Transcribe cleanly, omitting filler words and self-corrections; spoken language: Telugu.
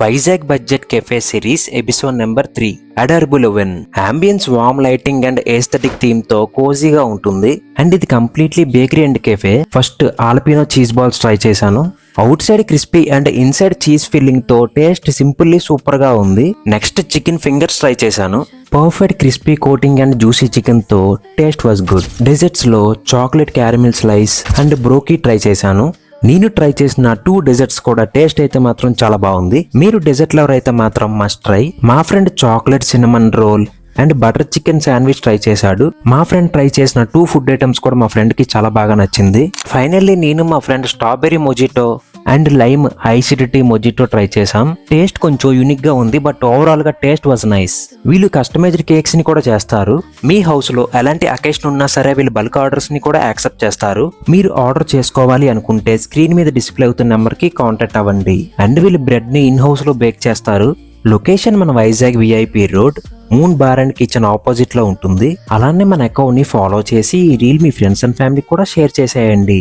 Vizag budget cafe series episode number 3 adorable oven. Ambience, warm lighting and aesthetic theme తో కోజీగా ఉంటుంది. అండ్ ఇది completely bakery and cafe. First Alpino cheese balls try చేశాను. Outside crispy and inside cheese filling తో టేస్ట్ సింపుల్లీ సూపర్ గా ఉంది. నెక్స్ట్ చికెన్ ఫింగర్స్ ట్రై చేశాను. Perfect crispy coating and juicy chicken తో టేస్ట్ వాజ్ గుడ్. డెజర్ట్స్ లో chocolate caramel slice and brookie try చేశాను. నేను ట్రై చేసిన 2 డెజర్ట్స్ కూడా టేస్ట్ అయితే మాత్రం చాలా బాగుంది. మీరు డెజర్ట్ లవర్ అయితే మాత్రం మస్ట్ ట్రై. మా friend chocolate cinnamon roll and butter chicken sandwich try చేశాడు. మా ఫ్రెండ్ ట్రై చేసిన 2 ఫుడ్ ఐటమ్స్ కూడా మా ఫ్రెండ్ కి చాలా బాగా నచ్చింది. ఫైనల్లీ నేను మా friend strawberry mojito and lime iced tea mojito try చేసాం. టేస్ట్ కొంచెం యూనిక్ గా ఉంది, బట్ ఓవరాల్ గా టేస్ట్ వాజ్ నైస్. వీళ్ళు కస్టమైజ్డ్ కేక్స్ ని కూడా చేస్తారు. మీ హౌస్ లో ఎలాంటి అకేషన్ ఉన్నా సరే వీళ్ళు బల్క్ ఆర్డర్స్ ని కూడా యాక్సెప్ట్ చేస్తారు. మీరు ఆర్డర్ చేసుకోవాలి అనుకుంటే స్క్రీన్ మీద డిస్ప్లే అవుతున్న నెంబర్ కి కాంటాక్ట్ అవ్వండి. అండ్ వీళ్ళు బ్రెడ్ ని ఇన్ హౌస్ లో బేక్ చేస్తారు. లొకేషన్ మన Vizag VIP road, moon bar and kitchen opposite లో ఉంటుంది. అలానే మన అకౌంట్ ని ఫాలో చేసి ఈ reel me friends and family కూడా షేర్ చేసేయండి.